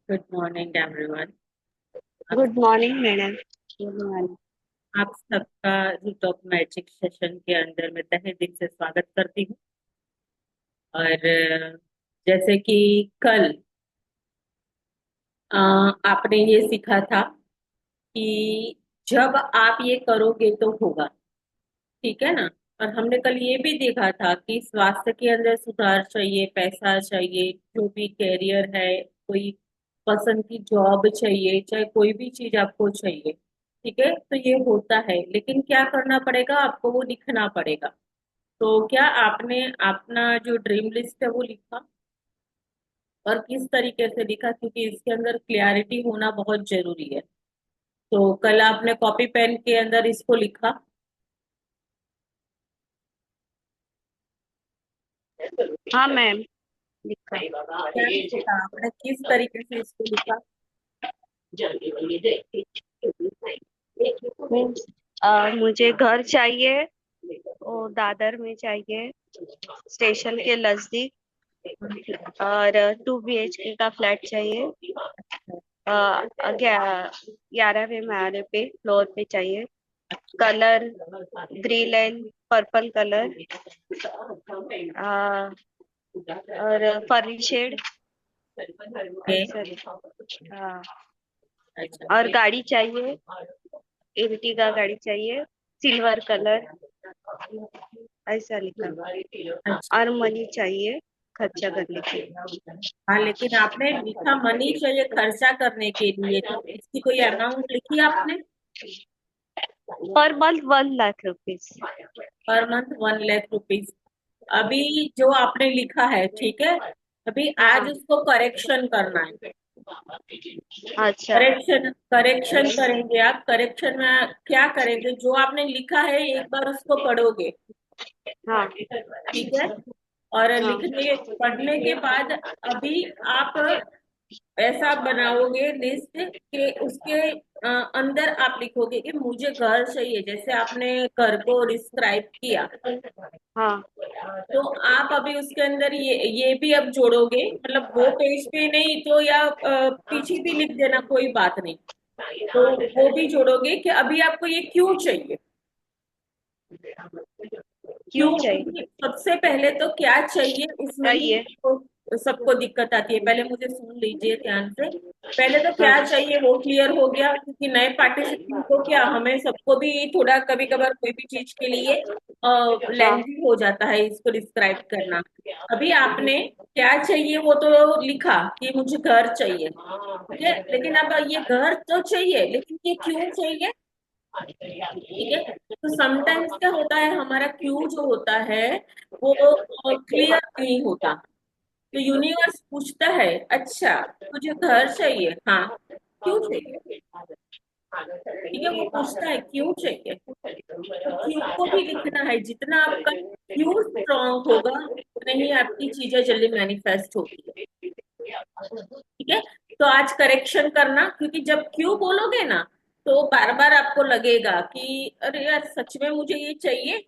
Good morning everyone. आप good morning madam. Good morning. आप सबका रूट ऑफ मैजिक सेशन के अंदर में तहे दिल से स्वागत करती हूँ। और जैसे कि कल आपने ये सीखा था कि जब आप ये करोगे तो होगा। ठीक है ना। और हमने कल ये भी देखा था कि स्वास्थ्य के अंदर सुधार चाहिए, पैसा चाहिए, जो भी कैरियर है, कोई पसंद की जॉब चाहिए, चाहे कोई भी चीज आपको चाहिए। ठीक है, तो ये होता है, लेकिन क्या करना पड़ेगा, आपको वो लिखना पड़ेगा। तो क्या आपने अपना जो ड्रीम लिस्ट है वो लिखा? और किस तरीके से लिखा, क्योंकि इसके अंदर क्लियरिटी होना बहुत जरूरी है। तो कल आपने कॉपी पेन के अंदर इसको लिखा? हाँ मैम, लिखा। क्या लिखा आपने, किस तरीके से इसको लिखा? मीन्स मुझे घर चाहिए और दादर में चाहिए, स्टेशन के नजदीक। और 2 BHK का फ्लैट चाहिए। 11वें माले पे फ्लोर पे चाहिए। Colour green and purple colour. और फर्निशेड ओके। ऐसा। हाँ। अच्छा। और गाड़ी चाहिए, इर्टिगा गाड़ी चाहिए, सिल्वर कलर, ऐसा लिखा। अच्छा। और मनी चाहिए खर्चा करने के लिए। हाँ, लेकिन आपने लिखा मनी चाहिए खर्चा करने के लिए, तो इसकी कोई अमाउंट लिखी आपने? Per month 1 lakh rupees. Per month 1 lakh rupees. अभी जो आपने लिखा है, ठीक है, अभी आज हाँ। उसको करेक्शन करना है। अच्छा। करेक्शन करेक्शन करेंगे आप। करेक्शन में क्या करेंगे, जो आपने लिखा है एक बार उसको पढ़ोगे। हाँ। ठीक है। और हाँ। लिखने पढ़ने के बाद अभी आप ऐसा बनाओगे लिस्ट कि उसके अंदर आप लिखोगे कि मुझे घर चाहिए, जैसे आपने घर को डिस्क्राइब किया। हाँ। तो आप अभी उसके अंदर ये भी अब जोड़ोगे, मतलब वो पेज पे नहीं तो या पीछे भी लिख देना, कोई बात नहीं। तो वो भी जोड़ोगे कि अभी आपको ये क्यों चाहिए। क्यों क्यों, चाहिए? क्योंकि सबसे पहले तो क्या चाहिए उसमें ही चाहिए। सबको दिक्कत आती है। पहले मुझे सुन लीजिए ध्यान से। पहले तो क्या हाँ। चाहिए वो क्लियर हो गया, क्योंकि नए पार्टिसिपेंट को क्या, हमें सबको भी थोड़ा कभी कभार कोई भी चीज के लिए हाँ। लेंथी हो जाता है इसको डिस्क्राइब करना। अभी आपने क्या चाहिए वो तो लिखा कि मुझे घर चाहिए। ठीक है, लेकिन अब ये घर तो चाहिए, लेकिन ये क्यों चाहिए? ठीक है। तो समटाइम्स क्या होता है, हमारा क्यू जो होता है वो क्लियर नहीं होता। तो यूनिवर्स पूछता है, अच्छा तुझे घर चाहिए, हाँ, क्यों चाहिए? ठीक है, वो पूछता है क्यों चाहिए। तो क्यू को भी लिखना है। जितना आपका क्यू स्ट्रांग होगा, उतने ही आपकी चीजें जल्दी मैनिफेस्ट होती है। ठीक है। तो आज करेक्शन करना, क्योंकि जब क्यू बोलोगे ना, तो बार बार आपको लगेगा कि अरे यार सच में मुझे ये चाहिए।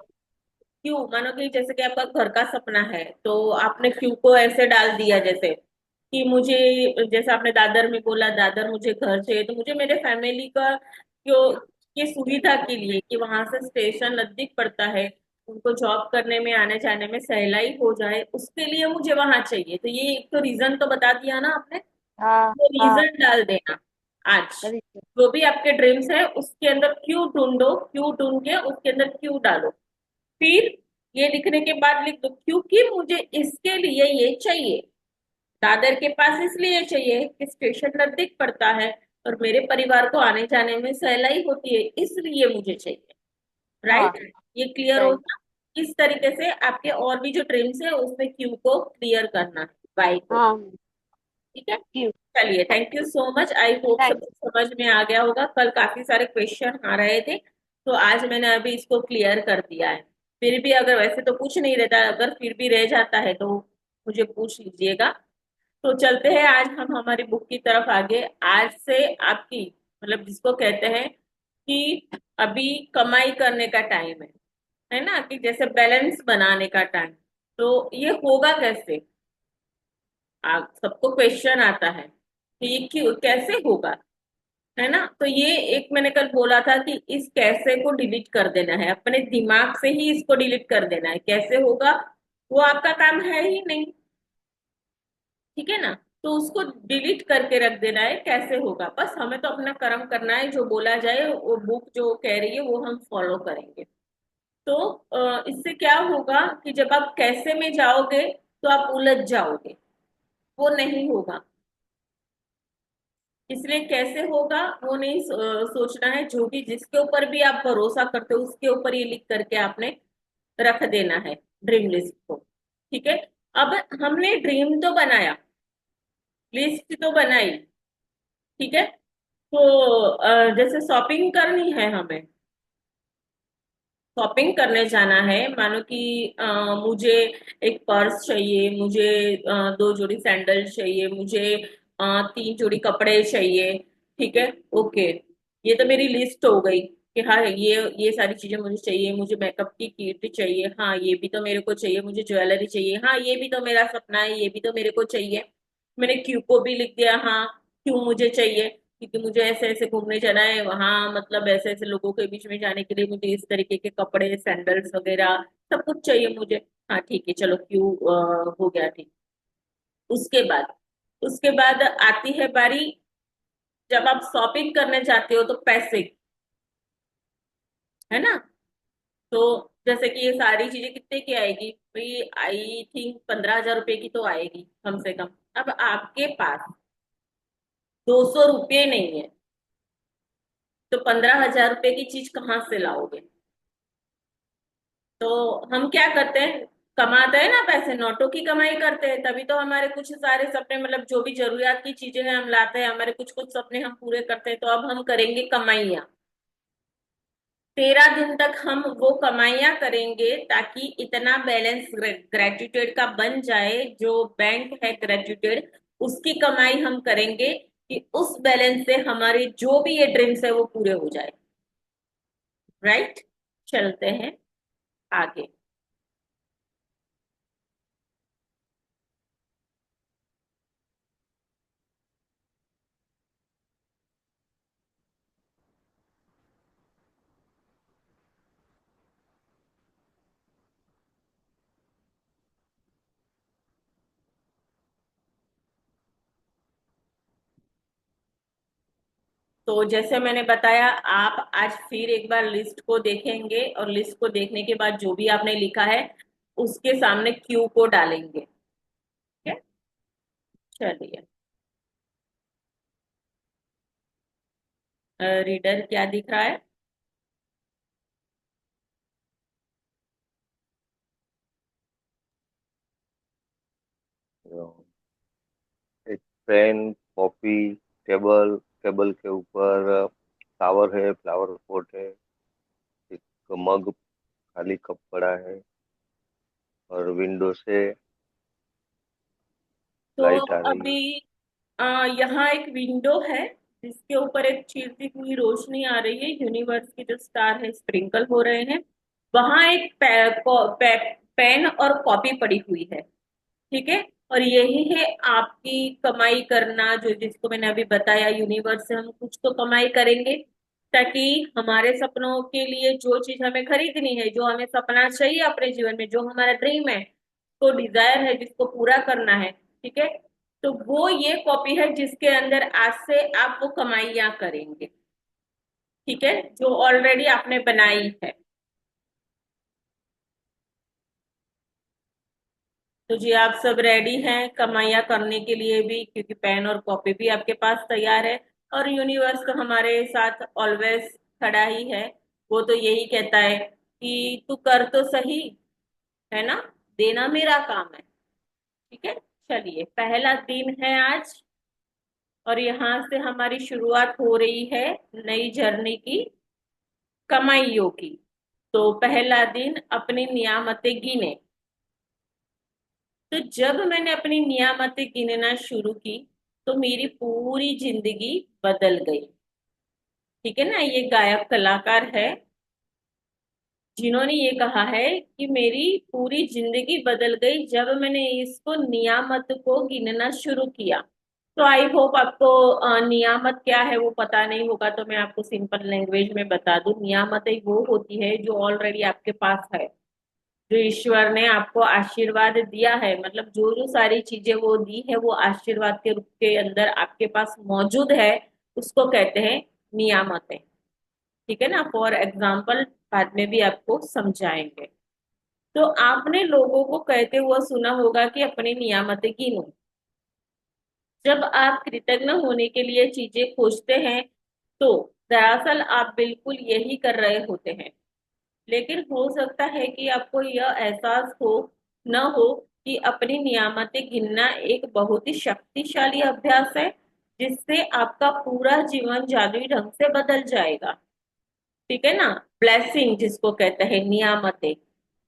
क्यों, मानो कि जैसे कि आपका घर का सपना है, तो आपने क्यों को ऐसे डाल दिया, जैसे कि मुझे, जैसे आपने दादर में बोला दादर मुझे घर चाहिए, तो मुझे मेरे फैमिली का क्यों, की सुविधा के लिए कि वहां से स्टेशन नजदीक पड़ता है, उनको जॉब करने में आने जाने में सहलाई हो जाए, उसके लिए मुझे वहां चाहिए। तो ये एक तो रीजन तो बता दिया ना आपने। हाँ। वो हाँ। रीजन डाल देना आज। अरे। जो भी आपके ड्रीम्स है उसके अंदर क्यों ढूंढो, क्यों ढूंढ के उसके अंदर क्यों डालो। फिर ये लिखने के बाद लिख दो, क्योंकि मुझे इसके लिए ये चाहिए। दादर के पास इसलिए चाहिए कि स्टेशन नजदीक पड़ता है और मेरे परिवार को आने जाने में सहलाई होती है, इसलिए मुझे चाहिए। हाँ। राइट। ये क्लियर सही। होगा। इस तरीके से आपके और भी जो ड्रीम्स है उसमें क्यू को क्लियर करना है, वाई को। हाँ। ठीक है। क्यों? चलिए, thank you so much. I hope सब थैंक। समझ में आ गया होगा। कल काफी सारे क्वेश्चन आ रहे थे, तो आज मैंने अभी इसको क्लियर कर दिया है। फिर भी अगर, वैसे तो कुछ नहीं रहता, अगर फिर भी रह जाता है तो मुझे पूछ लीजिएगा। तो चलते हैं आज हम हमारी बुक की तरफ आगे। आज से आपकी, मतलब जिसको कहते हैं कि अभी कमाई करने का टाइम है ना, कि जैसे बैलेंस बनाने का टाइम। तो ये होगा कैसे? आप सबको क्वेश्चन आता है तो ये क्यों कैसे होगा, है ना। तो ये एक मैंने कल बोला था कि इस कैसे को डिलीट कर देना है, अपने दिमाग से ही इसको डिलीट कर देना है। कैसे होगा, वो आपका काम है ही नहीं, ठीक है ना। तो उसको डिलीट करके रख देना है, कैसे होगा। बस हमें तो अपना कर्म करना है, जो बोला जाए वो बुक जो कह रही है वो हम फॉलो करेंगे। तो इससे क्या होगा कि जब आप कैसे में जाओगे तो आप उलझ जाओगे, वो नहीं होगा। इसलिए कैसे होगा वो नहीं सोचना है। जो भी जिसके ऊपर भी आप भरोसा करते हो उसके ऊपर ये लिख करके आपने रख देना है, ड्रीम लिस्ट को। ठीक है। अब हमने ड्रीम तो बनाया, लिस्ट तो बनाई, ठीक है। तो जैसे शॉपिंग करनी है हमें, शॉपिंग करने जाना है, मानो कि मुझे एक पर्स चाहिए, मुझे दो जोड़ी सैंडल चाहिए, मुझे तीन जोड़ी कपड़े चाहिए, ठीक है। ओके, ये तो मेरी लिस्ट हो गई कि हाँ ये सारी चीजें मुझे चाहिए। मुझे मेकअप की किट चाहिए, हाँ ये भी तो मेरे को चाहिए। मुझे ज्वेलरी चाहिए, हाँ ये भी तो मेरा सपना है, ये भी तो मेरे को चाहिए। मैंने क्यू को भी लिख दिया, हाँ क्यों मुझे चाहिए, क्योंकि मुझे ऐसे ऐसे घूमने जाना है वहां, मतलब ऐसे ऐसे लोगों के बीच में जाने के लिए मुझे इस तरीके के कपड़े सैंडल्स वगैरह सब कुछ चाहिए मुझे। हाँ ठीक है, चलो क्यों हो गया, ठीक। उसके बाद, उसके बाद आती है बारी, जब आप शॉपिंग करने जाते हो तो पैसे, है ना। तो जैसे कि ये सारी चीजें कितने की आएगी भाई, आई थिंक 15,000 रुपए की तो आएगी कम से कम। अब आपके पास 200 रुपये नहीं है, तो 15,000 रुपए की चीज कहाँ से लाओगे। तो हम क्या करते हैं, कमाते हैं ना पैसे, नोटों की कमाई करते हैं, तभी तो हमारे कुछ सारे सपने, मतलब जो भी जरूरियात की चीजें हैं हम लाते हैं, हमारे कुछ कुछ सपने हम पूरे करते हैं। तो अब हम करेंगे कमाइयाँ, 13 दिन तक हम वो कमाइयाँ करेंगे, ताकि इतना बैलेंस ग्रेजुएटेड का बन जाए, जो बैंक है ग्रेजुएटेड उसकी कमाई हम करेंगे, कि उस बैलेंस से हमारे जो भी ये ड्रीम्स है वो पूरे हो जाए। राइट, चलते हैं आगे। तो जैसे मैंने बताया, आप आज फिर एक बार लिस्ट को देखेंगे, और लिस्ट को देखने के बाद जो भी आपने लिखा है उसके सामने क्यू को डालेंगे, ठीक है। चलिए, रीडर क्या दिख रहा है। एक पेन, कॉपी, टेबल, टेबल के ऊपर फ्लावर है, फ्लावर पॉट है, एक मग, खाली कप पड़ा है, और विंडो से तो लाइट आ रही है। अभी यहाँ एक विंडो है जिसके ऊपर एक चीरती हुई रोशनी आ रही है, यूनिवर्स के जो स्टार है स्प्रिंकल हो रहे हैं। वहां एक पेन और कॉपी पड़ी हुई है, ठीक है। और यही है आपकी कमाई करना, जो जिसको मैंने अभी बताया, यूनिवर्स से हम कुछ तो कमाई करेंगे, ताकि हमारे सपनों के लिए जो चीज हमें खरीदनी है, जो हमें सपना चाहिए अपने जीवन में, जो हमारा ड्रीम है, तो डिजायर है जिसको पूरा करना है, ठीक है। तो वो ये कॉपी है जिसके अंदर आज से आप वो कमाइयां करेंगे, ठीक है, जो ऑलरेडी आपने बनाई है। तो जी आप सब रेडी हैं कमाइयाँ करने के लिए भी, क्योंकि पेन और कॉपी भी आपके पास तैयार है। और यूनिवर्स तो हमारे साथ ऑलवेज खड़ा ही है, वो तो यही कहता है कि तू कर तो सही, है ना, देना मेरा काम है, ठीक है। चलिए, पहला दिन है आज, और यहाँ से हमारी शुरुआत हो रही है नई जर्नी की, कमाइयों की। तो पहला दिन, अपनी नियामतें गिने। तो जब मैंने अपनी नियामतें गिनना शुरू की तो मेरी पूरी जिंदगी बदल गई, ठीक है ना। ये गायक कलाकार है जिन्होंने ये कहा है कि मेरी पूरी जिंदगी बदल गई जब मैंने इसको नियामत को गिनना शुरू किया। तो आई होप आपको नियामत क्या है वो पता नहीं होगा, तो मैं आपको सिंपल लैंग्वेज में बता दूं। नियामतें वो होती है जो ऑलरेडी आपके पास है, जो ईश्वर ने आपको आशीर्वाद दिया है, मतलब जो जो सारी चीजें वो दी है वो आशीर्वाद के रूप के अंदर आपके पास मौजूद है, उसको कहते हैं नियामतें। ठीक है ना? फॉर एग्जाम्पल बाद में भी आपको समझाएंगे। तो आपने लोगों को कहते हुए सुना होगा कि अपनी नियामतें गिनो। जब आप कृतज्ञ होने के लिए चीजें खोजते हैं तो दरअसल आप बिल्कुल यही कर रहे होते हैं। लेकिन हो सकता है कि आपको यह एहसास हो न हो कि अपनी नियामतें गिनना एक बहुत ही शक्तिशाली अभ्यास है, जिससे आपका पूरा जीवन जादुई ढंग से बदल जाएगा। ठीक है ना? ब्लेसिंग जिसको कहते हैं नियामतें,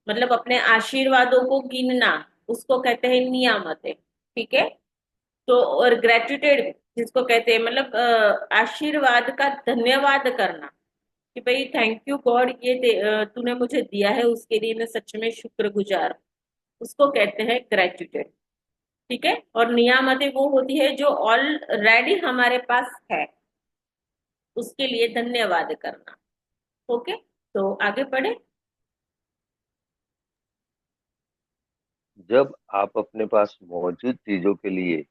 मतलब अपने आशीर्वादों को गिनना, उसको कहते हैं नियामतें। ठीक है? तो और ग्रेटिट्यूड जिसको कहते हैं, मतलब आशीर्वाद का धन्यवाद करना, कि भाई थैंक यू गॉड, तूने मुझे दिया है उसके लिए मैं सच में शुक्रगुजार हूं, उसको कहते हैं ग्रेटिट्यूड। ठीक है? और नियामतें वो होती है जो ऑलरेडी हमारे पास है, उसके लिए धन्यवाद करना। ओके, तो आगे बढ़े। जब आप अपने पास मौजूद चीजों के लिए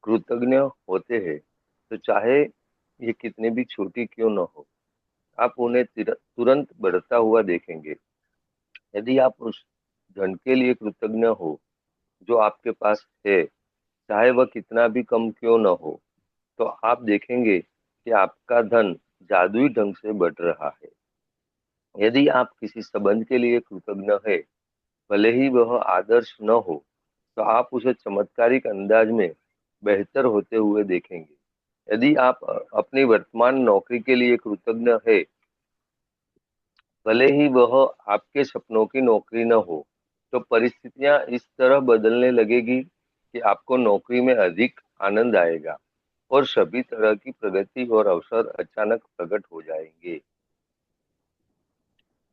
कृतज्ञ होते हैं, तो चाहे ये कितने भी छोटी क्यों न हो, आप उन्हें तुरंत बढ़ता हुआ देखेंगे। यदि आप उस धन के लिए कृतज्ञ हो जो आपके पास है, चाहे वह कितना भी कम क्यों न हो, तो आप देखेंगे कि आपका धन जादुई ढंग से बढ़ रहा है। यदि आप किसी संबंध के लिए कृतज्ञ है, भले ही वह आदर्श न हो, तो आप उसे चमत्कारिक अंदाज में बेहतर होते हुए देखेंगे। यदि आप अपनी वर्तमान नौकरी के लिए कृतज्ञ है, भले ही वह आपके सपनों की नौकरी न हो, तो परिस्थितियां इस तरह बदलने लगेगी कि आपको नौकरी में अधिक आनंद आएगा और सभी तरह की प्रगति और अवसर अचानक प्रकट हो जाएंगे।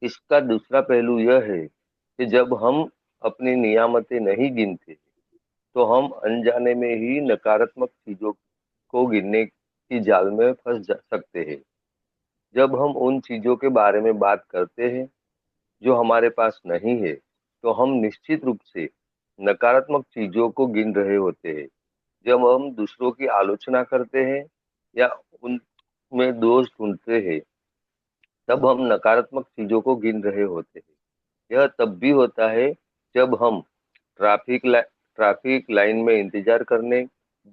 इसका दूसरा पहलू यह है कि जब हम अपनी नियामतें नहीं गिनते, तो हम अनजाने में ही नकारात्मक चीजों को गिनने की जाल में फंस जा सकते हैं। जब हम उन चीजों के बारे में बात करते हैं जो हमारे पास नहीं है, तो हम निश्चित रूप से नकारात्मक चीजों को गिन रहे होते हैं। जब हम दूसरों की आलोचना करते हैं या उनमें दोष ढूंढते हैं, तब हम नकारात्मक चीजों को गिन रहे होते हैं। यह तब भी होता है जब हम ट्रैफिक लाइन में इंतजार करने,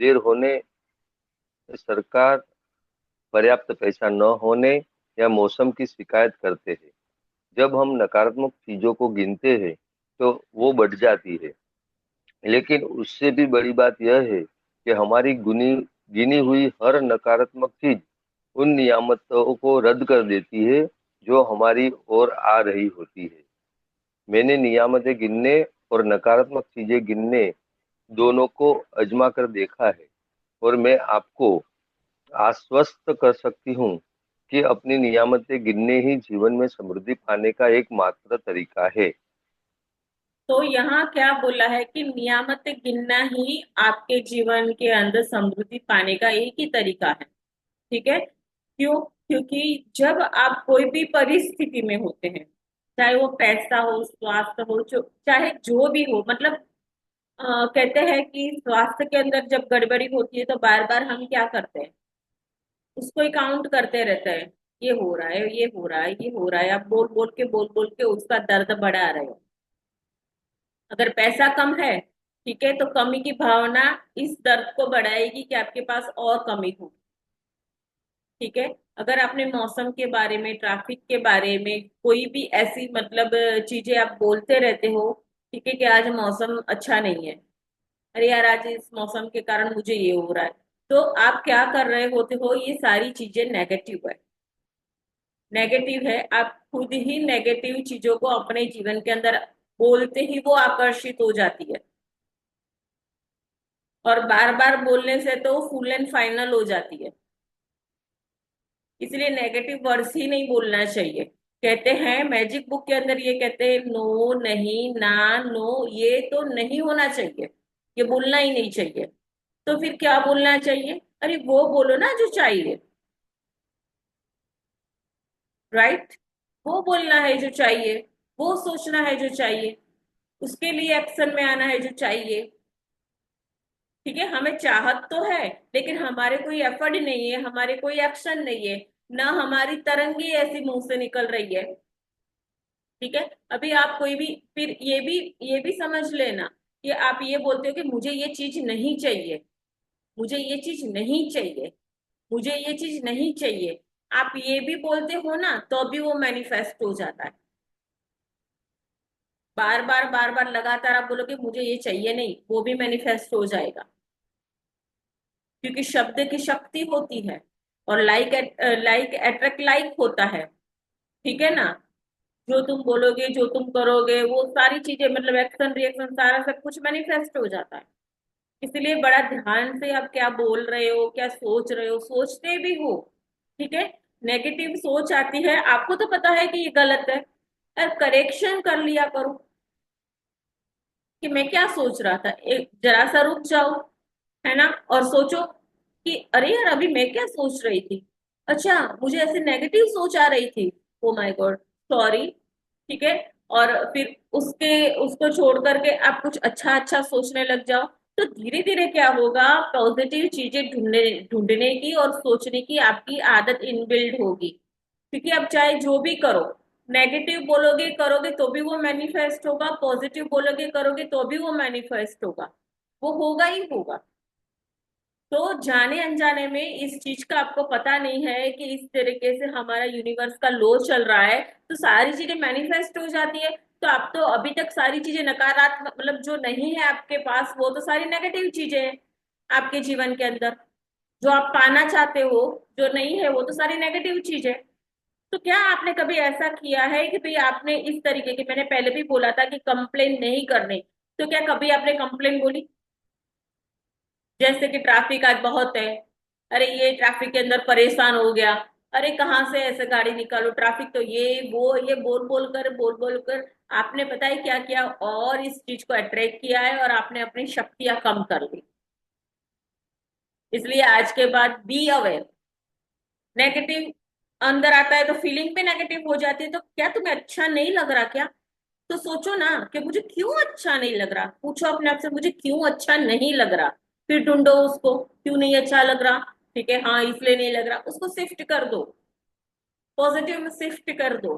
देर होने, सरकार पर्याप्त पैसा न होने या मौसम की शिकायत करते हैं। जब हम नकारात्मक चीजों को गिनते हैं, तो वो बढ़ जाती है। लेकिन उससे भी बड़ी बात यह है कि हमारी गुनी गिनी हुई हर नकारात्मक चीज उन नियामतों को रद्द कर देती है जो हमारी ओर आ रही होती है। मैंने नियामतें गिनने और नकारात्मक चीजें गिनने दोनों को आजमा कर देखा है, और मैं आपको आश्वस्त कर सकती हूँ कि अपनी नियामतें गिनने ही जीवन में समृद्धि पाने का एकमात्र तरीका है। तो यहाँ क्या बोला है कि नियामत गिनना ही आपके जीवन के अंदर समृद्धि पाने का एक ही तरीका है। ठीक है? क्यों? क्योंकि जब आप कोई भी परिस्थिति में होते हैं, चाहे वो पैसा हो, स्वास्थ्य हो, जो चाहे जो भी हो, मतलब कहते हैं कि स्वास्थ्य के अंदर जब गड़बड़ी होती है तो बार बार हम क्या करते हैं, उसको ही काउंट करते रहते हैं। ये हो रहा है, ये हो रहा है, ये हो रहा है, आप बोल बोल के उसका दर्द बढ़ा रहे हो। अगर पैसा कम है, ठीक है, तो कमी की भावना इस दर्द को बढ़ाएगी कि आपके पास और कमी हो। ठीक है? अगर आपने मौसम के बारे में, ट्रैफिक के बारे में कोई भी ऐसी मतलब चीजें आप बोलते रहते हो, ठीक है, कि आज मौसम अच्छा नहीं है, अरे यार आज इस मौसम के कारण मुझे ये हो रहा है, तो आप क्या कर रहे होते हो, ये सारी चीजें नेगेटिव है। नेगेटिव है, आप खुद ही नेगेटिव चीजों को अपने जीवन के अंदर बोलते ही वो आकर्षित हो जाती है, और बार बार बोलने से तो फुल एंड फाइनल हो जाती है। इसलिए नेगेटिव वर्ड्स ही नहीं बोलना चाहिए। कहते हैं मैजिक बुक के अंदर, ये कहते हैं नो, नहीं, ना, नो, ये तो नहीं होना चाहिए, ये बोलना ही नहीं चाहिए। तो फिर क्या बोलना चाहिए? अरे वो बोलो ना जो चाहिए, राइट? वो बोलना है जो चाहिए, वो सोचना है जो चाहिए, उसके लिए एक्शन में आना है जो चाहिए। ठीक है, हमें चाहत तो है, लेकिन हमारे कोई एफर्ट नहीं है, हमारे कोई एक्शन नहीं है, ना हमारी तरंगे ऐसी मुंह से निकल रही है। ठीक है, अभी आप कोई भी, फिर ये भी समझ लेना कि आप ये बोलते हो कि मुझे ये चीज नहीं चाहिए, मुझे ये चीज नहीं चाहिए, मुझे ये चीज नहीं चाहिए, आप ये भी बोलते हो ना, तो भी वो मैनिफेस्ट हो जाता है। बार बार बार बार लगातार आप बोलोगे मुझे ये चाहिए नहीं, वो भी मैनिफेस्ट हो जाएगा, क्योंकि शब्द की शक्ति होती है, और लाइक लाइक अट्रैक्ट लाइक होता है। ठीक है ना? जो तुम बोलोगे, जो तुम करोगे, वो सारी चीजें, मतलब एक्शन रिएक्शन सारा सब कुछ मैनिफेस्ट हो जाता है। इसलिए बड़ा ध्यान से आप क्या बोल रहे हो, क्या सोच रहे हो, सोचते भी हो। ठीक है, नेगेटिव सोच आती है, आपको तो पता है कि ये गलत है, यार करेक्शन कर लिया करो कि मैं क्या सोच रहा था, एक जरा सा रुक जाओ, है ना, और सोचो कि अरे यार अभी मैं क्या सोच रही थी, अच्छा मुझे ऐसे नेगेटिव सोच आ रही थी, ओ माय गॉड, सॉरी। ठीक है, और फिर उसको छोड़ करके आप कुछ अच्छा अच्छा सोचने लग जाओ, तो धीरे धीरे क्या होगा, पॉजिटिव चीजें ढूंढने ढूंढने की और सोचने की आपकी आदत इनबिल्ड होगी। क्योंकि आप चाहे जो भी करो, नेगेटिव बोलोगे करोगे तो भी वो मैनिफेस्ट होगा, पॉजिटिव बोलोगे करोगे तो भी वो मैनिफेस्ट होगा, वो होगा ही होगा। तो जाने अनजाने में इस चीज का आपको पता नहीं है कि इस तरीके से हमारा यूनिवर्स का लॉ चल रहा है, तो सारी चीजें मैनिफेस्ट हो जाती है। तो आप तो अभी तक सारी चीजें नकारात्मक, मतलब जो नहीं है आपके पास, वो तो सारी नेगेटिव चीजें हैं आपके जीवन के अंदर। जो आप पाना चाहते हो, जो नहीं है, वो तो सारी नेगेटिव चीज है। तो क्या आपने कभी ऐसा किया है कि भाई आपने इस तरीके की, मैंने पहले भी बोला था कि कंप्लेन नहीं करने, तो क्या कभी आपने कंप्लेन बोली? जैसे कि ट्रैफिक आज बहुत है, अरे ये ट्रैफिक के अंदर परेशान हो गया, अरे कहाँ से ऐसे गाड़ी निकालो, ट्रैफिक तो ये बोल बोल कर आपने पता है क्या किया, और इस चीज को अट्रैक्ट किया है, और आपने अपनी शक्तियां कम कर ली। इसलिए आज के बाद बी अवेयर। नेगेटिव अंदर आता है तो फीलिंग भी नेगेटिव हो जाती है, तो क्या तुम्हें अच्छा नहीं लग रहा क्या? तो सोचो ना कि मुझे क्यों अच्छा नहीं लग रहा, पूछो अपने आप से मुझे क्यों अच्छा नहीं लग रहा, फिर ढूंढो उसको, क्यों नहीं अच्छा लग रहा। ठीक है, हाँ इसलिए नहीं लग रहा, उसको शिफ्ट कर दो, पॉजिटिव में शिफ्ट कर दो।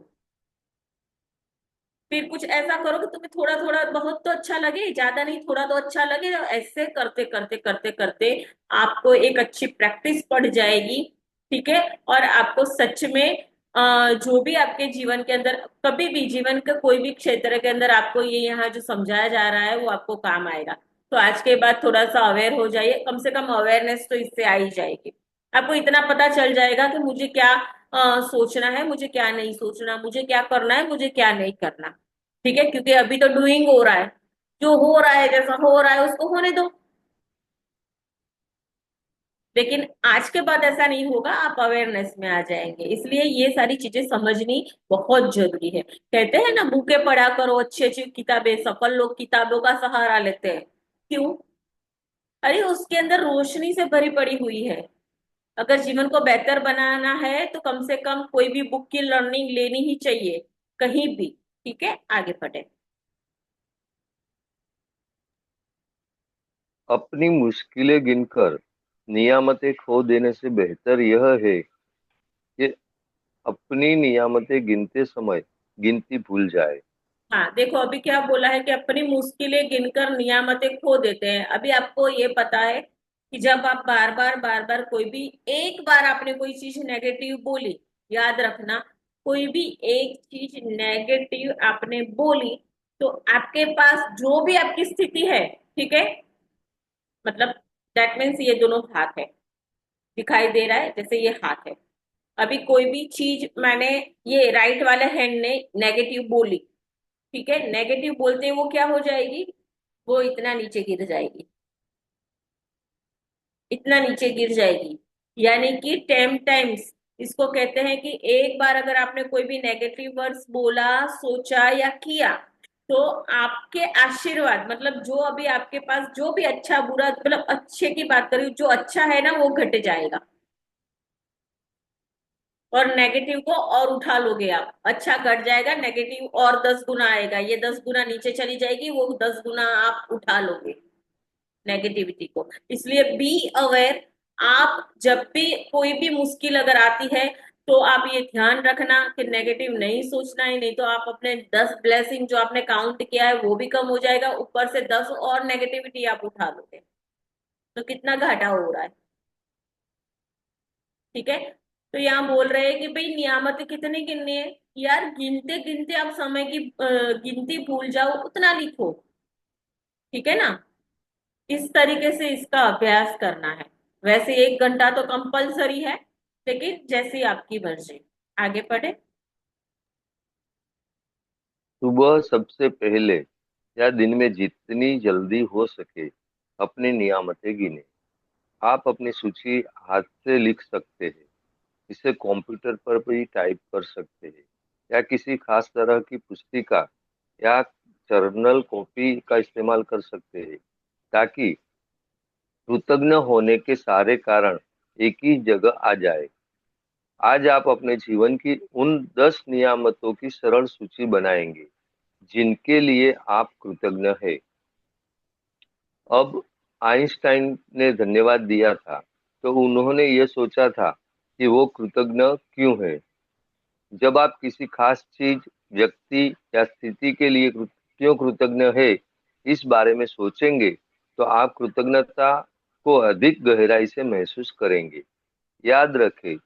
फिर कुछ ऐसा करो कि तुम्हें थोड़ा थोड़ा बहुत तो अच्छा लगे, ज्यादा नहीं, थोड़ा तो अच्छा लगे, और ऐसे करते करते करते करते आपको एक अच्छी प्रैक्टिस पड़ जाएगी। ठीक है, और आपको सच में जो भी आपके जीवन के अंदर, कभी भी जीवन का कोई भी क्षेत्र के अंदर आपको ये यहाँ जो समझाया जा रहा है वो आपको काम आएगा। तो आज के बाद थोड़ा सा अवेयर हो जाइए, कम से कम अवेयरनेस तो इससे आ ही जाएगी। आपको इतना पता चल जाएगा कि मुझे क्या सोचना है, मुझे क्या नहीं सोचना, मुझे क्या करना है, मुझे क्या नहीं करना। ठीक है, क्योंकि अभी तो डूइंग हो रहा है, जो हो रहा है जैसा हो रहा है उसको होने दो। लेकिन आज के बाद ऐसा नहीं होगा, आप अवेयरनेस में आ जाएंगे, इसलिए ये सारी चीजें समझनी बहुत जरूरी है। कहते हैं ना, बुकें पढ़ा करो, अच्छी अच्छी किताबें, सफल लोग किताबों का सहारा लेते हैं। क्यों? अरे उसके अंदर रोशनी से भरी पड़ी हुई है। अगर जीवन को बेहतर बनाना है तो कम से कम कोई भी बुक की लर्निंग लेनी ही चाहिए, कहीं भी। ठीक है, आगे बढ़े। अपनी मुश्किलें गिनकर नियामतें खो देने से बेहतर यह है कि अपनी नियामतें गिनते समय गिनती भूल जाए। हाँ देखो, अभी क्या बोला है कि अपनी मुश्किलें गिनकर नियामतें खो देते हैं। अभी आपको ये पता है कि जब आप बार बार कोई भी, एक बार आपने कोई चीज नेगेटिव बोली, याद रखना, कोई भी एक चीज नेगेटिव आपने बोली, तो आपके पास जो भी आपकी स्थिति है, ठीक है, मतलब दैट मीन्स ये दोनों हाथ है, दिखाई दे रहा है जैसे ये हाथ है। अभी कोई भी चीज मैंने, ये राइट वाले हैंड ने नेगेटिव बोली, ठीक है, नेगेटिव बोलते ही वो क्या हो जाएगी, वो इतना नीचे गिर जाएगी, इतना नीचे गिर जाएगी। यानी कि 10 टाइम्स, इसको कहते हैं कि एक बार अगर आपने कोई भी नेगेटिव वर्ड्स बोला, सोचा या किया, तो आपके आशीर्वाद मतलब जो अभी आपके पास जो भी अच्छा बुरा मतलब अच्छे की बात करूँ, जो अच्छा है ना वो घट जाएगा और नेगेटिव को और उठा लोगे आप। अच्छा घट जाएगा, नेगेटिव और 10 गुना आएगा, ये 10 गुना नीचे चली जाएगी, वो 10 गुना आप उठा लोगे नेगेटिविटी को। इसलिए बी अवेयर। आप जब भी कोई भी मुश्किल अगर आती है तो आप ये ध्यान रखना कि नेगेटिव नहीं सोचना है, नहीं तो आप अपने 10 ब्लेसिंग जो आपने काउंट किया है वो भी कम हो जाएगा, ऊपर से 10 और नेगेटिविटी आप उठा लोगे, तो कितना घाटा हो रहा है। ठीक है। तो यहाँ बोल रहे हैं कि भाई नियामत कितनी गिननी है। यार गिनते गिनते आप समय की गिनती भूल जाओ, उतना लिखो। ठीक है ना। इस तरीके से इसका अभ्यास करना है। वैसे 1 घंटा तो कंपलसरी है, लेकिन जैसी आपकी मर्जी। आगे पढ़े। सुबह सबसे पहले या दिन में जितनी जल्दी हो सके अपनी नियामतें गिने। आप अपनी सूची हाथ से लिख सकते हैं, इसे कंप्यूटर पर भी टाइप कर सकते हैं, या किसी खास तरह की पुस्तिका या जर्नल कॉपी का इस्तेमाल कर सकते हैं, ताकि कृतज्ञ होने के सारे कारण एक ही जगह आ जाए। आज आप अपने जीवन की उन 10 नियामतों की सरल सूची बनाएंगे जिनके लिए आप कृतज्ञ हैं। अब आइंस्टाइन ने धन्यवाद दिया था, तो उन्होंने ये सोचा था कि वो कृतज्ञ क्यों है। जब आप किसी खास चीज, व्यक्ति या स्थिति के लिए क्यों कृतज्ञ है, इस बारे में सोचेंगे, तो आप कृतज्ञता को अधिक गहराई से महसूस करेंगे। याद रखें,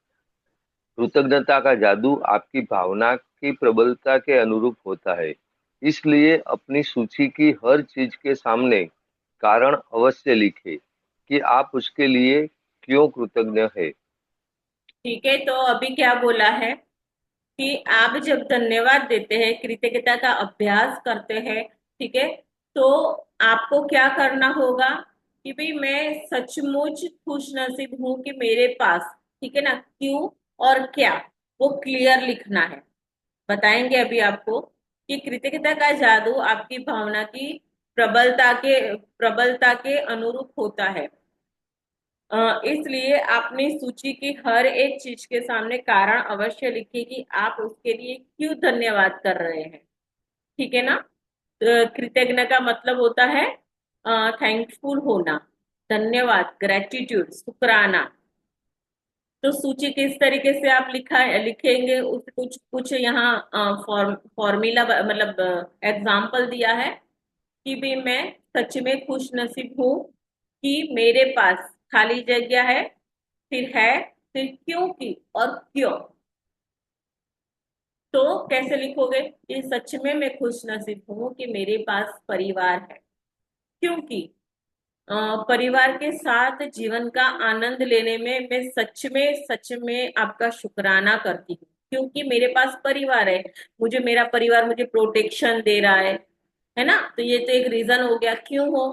कृतज्ञता का जादू आपकी भावना की प्रबलता के अनुरूप होता है। इसलिए अपनी सूची की हर चीज के सामने कारण अवश्य लिखें कि आप उसके लिए क्यों कृतज्ञ है। ठीक है। तो अभी क्या बोला है कि आप जब धन्यवाद देते हैं, कृतज्ञता का अभ्यास करते हैं, ठीक है, तो आपको क्या करना होगा कि भाई मैं सचमुच खुश नसीब हूं कि मेरे पास, ठीक है ना, क्यों और क्या, वो क्लियर लिखना है। बताएंगे अभी आपको कि कृतज्ञता का जादू आपकी भावना की प्रबलता के अनुरूप होता है। इसलिए अपनी सूची की हर एक चीज के सामने कारण अवश्य लिखिए कि आप उसके लिए क्यों धन्यवाद कर रहे हैं। ठीक है ना। कृतज्ञ का मतलब होता है थैंकफुल होना, धन्यवाद, ग्रेटिट्यूड, शुक्राना। तो सूची किस तरीके से आप लिखेंगे, उस कुछ कुछ यहाँ फॉर्मूला मतलब एग्जाम्पल दिया है कि भी मैं सच में खुश नसीब हूँ कि मेरे पास खाली जगह है, फिर क्यों की और क्यों। तो कैसे लिखोगे कि सच में मैं खुश नसीब हूँ कि मेरे पास परिवार है, क्योंकि अ, परिवार के साथ जीवन का आनंद लेने में मैं सच में आपका शुक्राना करती हूँ, क्योंकि मेरे पास परिवार है। मुझे मेरा परिवार मुझे प्रोटेक्शन दे रहा है ना। तो ये तो एक रीजन हो गया क्यों हो।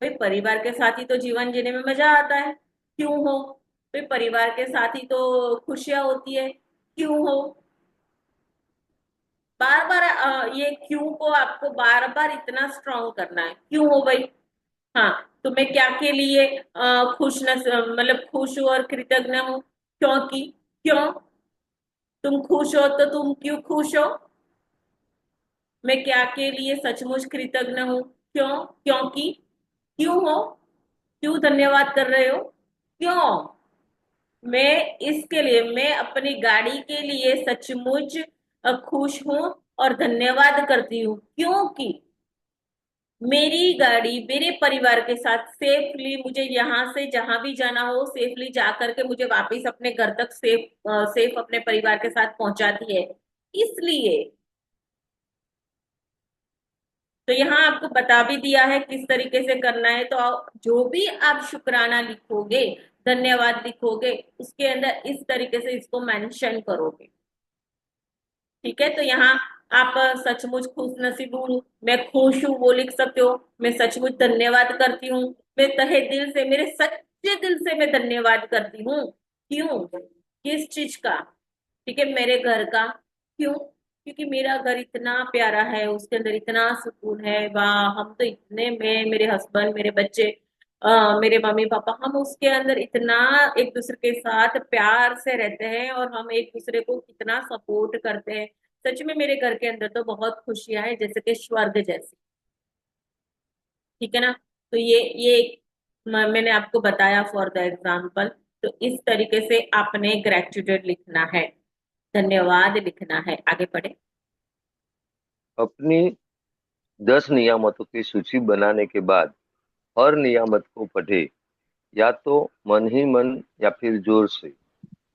भाई परिवार के साथ ही तो जीवन जीने में मजा आता है, क्यों हो। भाई परिवार के साथ ही तो खुशियां होती है, क्यों हो। बार बार ये क्यों को आपको बार बार इतना स्ट्रांग करना है, क्यों हो भाई। हाँ। तो मैं क्या के लिए मतलब खुश हूँ और कृतज्ञ हूँ, क्योंकि क्यों। तुम खुश हो तो तुम क्यों खुश हो। मैं क्या के लिए सचमुच कृतज्ञ हूँ, क्यों, क्योंकि क्यों हो, क्यों धन्यवाद कर रहे हो, क्यों। मैं इसके लिए मैं अपनी गाड़ी के लिए सचमुच खुश हूँ और धन्यवाद करती हूँ, क्योंकि मेरी गाड़ी मेरे परिवार के साथ सेफली मुझे यहाँ से जहां भी जाना हो सेफली जा करके मुझे वापस अपने घर तक सेफ अपने परिवार के साथ पहुंचाती है, इसलिए। तो यहाँ आपको बता भी दिया है किस तरीके से करना है। तो जो भी आप शुक्राना लिखोगे, धन्यवाद लिखोगे, उसके अंदर इस तरीके से इसको मेंशन करोगे। ठीक है। तो यहाँ आप सचमुच खुश नसीब हूँ, मैं खुश हूँ वो लिख सकते हो। मैं सचमुच धन्यवाद करती हूँ, मैं तहे दिल से, मेरे सच्चे दिल से मैं धन्यवाद करती हूँ। क्यों, किस चीज का। ठीक है, मेरे घर का। क्यों, क्योंकि मेरा घर इतना प्यारा है, उसके अंदर इतना सुकून है। वाह, हम तो इतने, मैं, मेरे हस्बैंड, मेरे बच्चे, मेरे मम्मी पापा, हम उसके अंदर इतना एक दूसरे के साथ प्यार से रहते हैं और हम एक दूसरे को कितना सपोर्ट करते हैं। सच में मेरे घर के अंदर तो बहुत खुशियां हैं, जैसे कि स्वर्ग जैसी। ठीक है ना। तो ये एक मैंने आपको बताया फॉर द एग्जाम्पल। तो इस तरीके से आपने ग्रेटिट्यूड लिखना है, धन्यवाद लिखना है। आगे पढ़े। अपनी 10 नियामतों की सूची बनाने के बाद हर नियामत को पढ़े, या तो मन ही मन या फिर जोर से।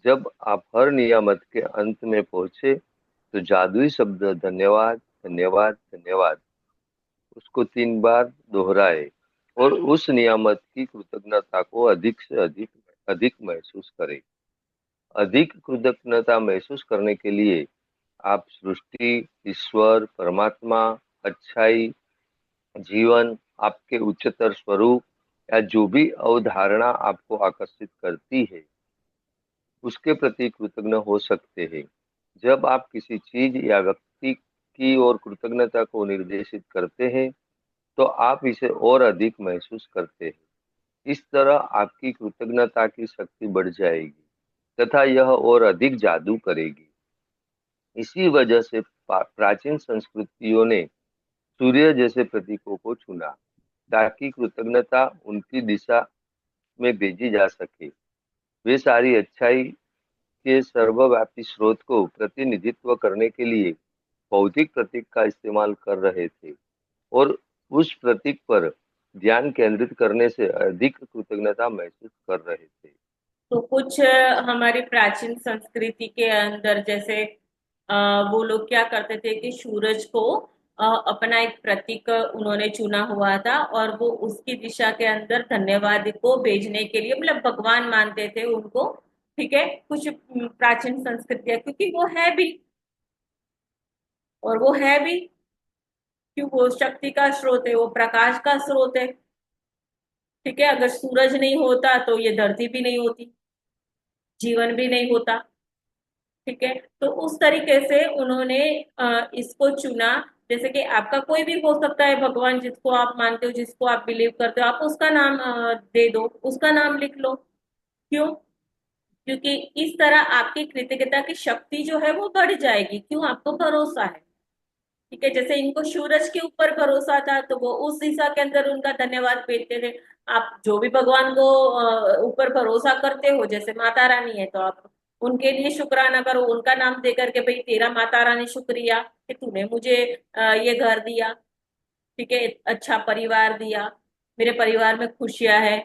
जब आप हर नियामत के अंत में पहुंचे तो जादुई शब्द धन्यवाद, धन्यवाद, धन्यवाद उसको 3 बार दोहराए और उस नियामत की कृतज्ञता को अधिक से अधिक अधिक महसूस करें। अधिक कृतज्ञता महसूस करने के लिए आप सृष्टि, ईश्वर, परमात्मा, अच्छाई, जीवन, आपके उच्चतर स्वरूप या जो भी अवधारणा आपको आकर्षित करती है उसके प्रति कृतज्ञ हो सकते हैं। जब आप किसी चीज या व्यक्ति की ओर कृतज्ञता को निर्देशित करते हैं तो आप इसे और अधिक महसूस करते हैं। इस तरह आपकी कृतज्ञता की शक्ति बढ़ जाएगी तथा यह और अधिक जादू करेगी। इसी वजह से प्राचीन संस्कृतियों ने सूर्य जैसे प्रतीकों को चुना ताकि कृतज्ञता उनकी दिशा में भेजी जा सके। वे सारी अच्छाई के सर्वव्यापी स्रोत को प्रतिनिधित्व करने के लिए भौतिक प्रतीक का इस्तेमाल कर रहे थे और उस प्रतीक पर ध्यान केंद्रित करने से अधिक कृतज्ञता महसूस कर रहे थे। तो कुछ हमारी प्राचीन संस्कृति के अंदर, जैसे वो लोग क्या करते थे कि सूरज को अपना एक प्रतीक उन्होंने चुना हुआ था, और वो उसकी दिशा के अंदर धन्यवाद को भेजने के लिए, मतलब भगवान मानते थे उनको। ठीक है। कुछ प्राचीन संस्कृतियां, क्योंकि वो है भी, और वो है भी क्यों, वो शक्ति का स्रोत है, वो प्रकाश का स्रोत है। ठीक है। अगर सूरज नहीं होता तो ये धरती भी नहीं होती, जीवन भी नहीं होता। ठीक है। तो उस तरीके से उन्होंने इसको चुना। जैसे कि आपका कोई भी हो सकता है भगवान, जिसको आप मानते हो, जिसको आप बिलीव करते हो, आप उसका नाम दे दो, उसका नाम लिख लो। क्यों? क्योंकि इस तरह आपकी कृतज्ञता की शक्ति जो है वो बढ़ जाएगी। क्यों? आपको भरोसा है। ठीक है। जैसे इनको सूरज के ऊपर भरोसा था तो वो उस दिशा के अंदर उनका धन्यवाद भेजते थे। आप जो भी भगवान को ऊपर भरोसा करते हो, जैसे माता रानी है, तो आप उनके लिए शुक्राना करो, उनका नाम दे करके, भाई तेरा माता रानी शुक्रिया कि तूने मुझे ये घर दिया। ठीक है। अच्छा परिवार दिया, मेरे परिवार में खुशियां है।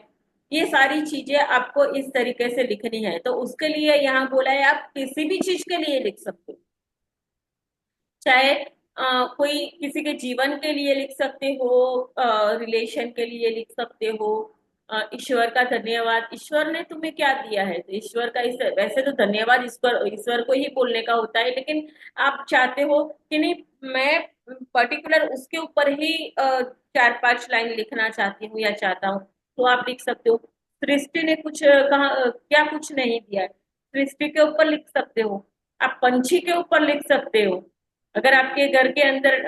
ये सारी चीजें आपको इस तरीके से लिखनी है। तो उसके लिए यहाँ बोला है, आप किसी भी चीज के लिए लिख सकते हो। चाहे कोई किसी के जीवन के लिए लिख सकते हो, रिलेशन के लिए लिख सकते हो। ईश्वर का धन्यवाद, ईश्वर ने तुम्हें क्या दिया है, तो ईश्वर का, इस वैसे तो धन्यवाद ईश्वर ईश्वर को ही बोलने का होता है, लेकिन आप चाहते हो कि नहीं, मैं पर्टिकुलर उसके ऊपर ही 4-5 लाइन लिखना चाहती हूँ या चाहता हूँ, तो आप लिख सकते हो। सृष्टि ने कुछ कहा, क्या कुछ नहीं दिया है, सृष्टि के ऊपर लिख सकते हो। आप पंछी के ऊपर लिख सकते हो। अगर आपके घर के अंदर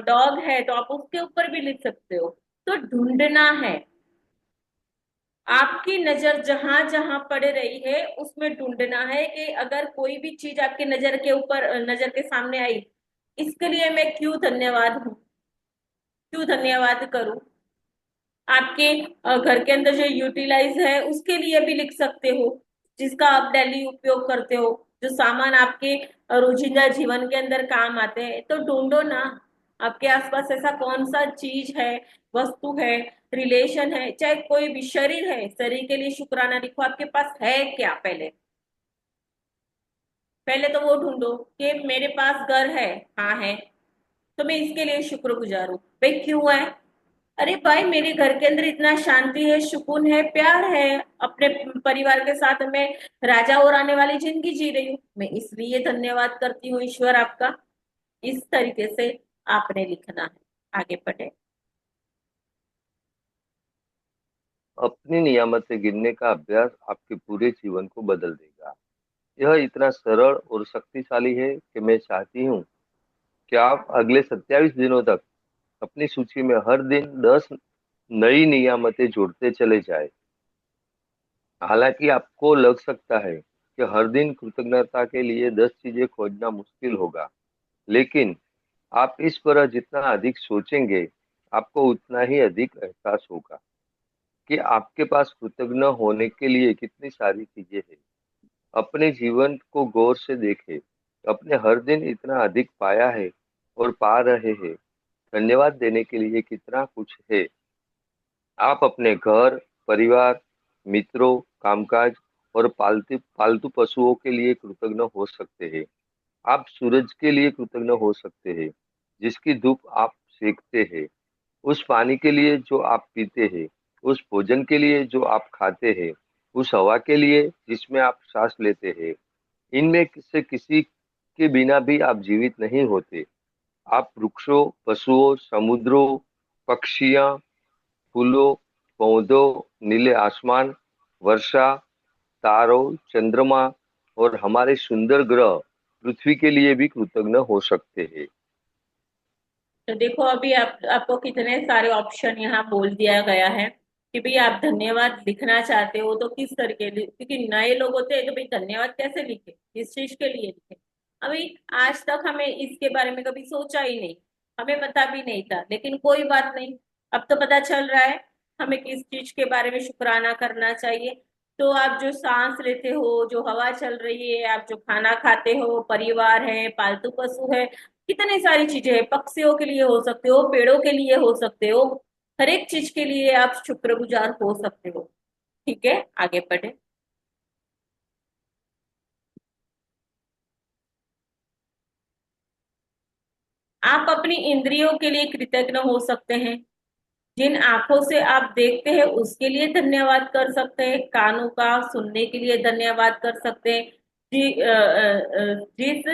डॉग है तो आप उसके ऊपर भी लिख सकते हो। तो ढूंढना है, आपकी नजर जहां जहां पड़ रही है उसमें ढूंढना है कि अगर कोई भी चीज आपकी नजर के ऊपर, नजर के सामने आई, इसके लिए मैं क्यों धन्यवाद हूँ, क्यों धन्यवाद करूं। आपके घर के अंदर जो यूटिलाइज है उसके लिए भी लिख सकते हो, जिसका आप डेली उपयोग करते हो, जो सामान आपके रोजिंदा जीवन के अंदर काम आते हैं। तो ढूंढो ना, आपके आसपास ऐसा कौन सा चीज है, वस्तु है, रिलेशन है, चाहे कोई भी शरीर है, शरीर के लिए शुक्राना लिखो। आपके पास है क्या? पहले पहले तो वो ढूंढो कि मेरे पास घर है। हाँ है। तो मैं इसके लिए शुक्रगुजार हूँ। भाई क्यों है? अरे भाई, मेरे घर के अंदर इतना शांति है, सुकून है, प्यार है, अपने परिवार के साथ मैं राजा और आने वाली जिंदगी जी रही हूँ, मैं इसलिए धन्यवाद करती हूँ ईश्वर आपका। इस तरीके से आपने लिखना है। आगे बढ़े। अपनी नियामतें गिनने का अभ्यास आपके पूरे जीवन को बदल देगा। यह इतना सरल और शक्तिशाली है कि मैं चाहती हूँ क्या आप अगले 27 दिनों तक अपनी सूची में हर दिन 10 नई नियामतें जोड़ते चले जाए? हालांकि आपको लग सकता है कि हर दिन कृतज्ञता के लिए 10 चीजें खोजना मुश्किल होगा, लेकिन आप इस पर जितना अधिक सोचेंगे, आपको उतना ही अधिक एहसास होगा कि आपके पास कृतज्ञ होने के लिए कितनी सारी चीजें हैं। अपने जीवन को गौर से देखें, अपने हर दिन इतना अधिक पाया है और पा रहे हैं। धन्यवाद देने के लिए कितना कुछ है। आप अपने घर, परिवार, मित्रों, कामकाज और पालतू पालतू पशुओं के लिए कृतज्ञ हो सकते हैं। आप सूरज के लिए कृतज्ञ हो सकते हैं, जिसकी धूप आप सेकते हैं, उस पानी के लिए जो आप पीते हैं, उस भोजन के लिए जो आप खाते हैं, उस हवा के लिए जिसमें आप सांस लेते हैं। इनमें से किसी के बिना भी आप जीवित नहीं होते। आप वृक्षों, पशुओं, समुद्रों, पक्षियों, फूलों, पौधों, नीले आसमान, वर्षा, तारों, चंद्रमा और हमारे सुंदर ग्रह पृथ्वी के लिए भी कृतज्ञ हो सकते हैं। तो देखो अभी आपको कितने सारे ऑप्शन यहाँ बोल दिया गया है कि भाई आप धन्यवाद लिखना चाहते हो तो किस तरीके क्योंकि नए लोग होते हैं कि भाई धन्यवाद कैसे लिखे, किस चीज के लिए लिखे। अभी आज तक हमें इसके बारे में कभी सोचा ही नहीं, हमें पता भी नहीं था, लेकिन कोई बात नहीं, अब तो पता चल रहा है हमें किस चीज के बारे में शुक्राना करना चाहिए। तो आप जो सांस लेते हो, जो हवा चल रही है, आप जो खाना खाते हो, परिवार है, पालतू पशु है, कितनी सारी चीजें हैं, पक्षियों के लिए हो सकते हो, पेड़ों के लिए हो सकते हो, हर एक चीज के लिए आप शुक्रगुजार हो सकते हो। ठीक है, आगे बढ़े। आप अपनी इंद्रियों के लिए कृतज्ञ हो सकते हैं। जिन आंखों से आप देखते हैं उसके लिए धन्यवाद कर सकते हैं, कानों का सुनने के लिए धन्यवाद कर सकते हैं, जिस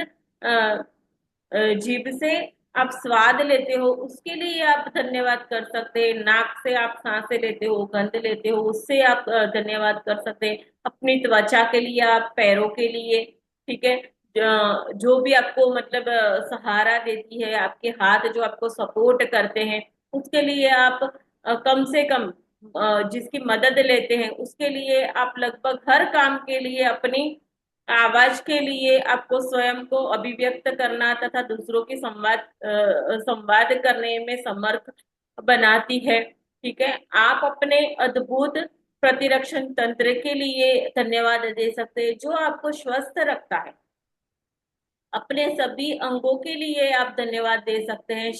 जीभ से आप स्वाद लेते हो उसके लिए आप धन्यवाद कर सकते हैं, नाक से आप सांसें लेते हो, गंध लेते हो, उससे आप धन्यवाद कर सकते हैं, अपनी त्वचा के लिए, आप पैरों के लिए, ठीक है, जो भी आपको मतलब सहारा देती है, आपके हाथ जो आपको सपोर्ट करते हैं उसके लिए आप कम से कम जिसकी मदद लेते हैं उसके लिए आप लगभग हर काम के लिए अपनी आवाज के लिए आपको स्वयं को अभिव्यक्त करना तथा दूसरों की संवाद करने में समर्थ बनाती है। ठीक है, आप अपने अद्भुत प्रतिरक्षण तंत्र के लिए धन्यवाद दे सकते हैं जो आपको स्वस्थ रखता है। अपने सभी अंगों के लिए आप धन्यवाद दे सकते हैं,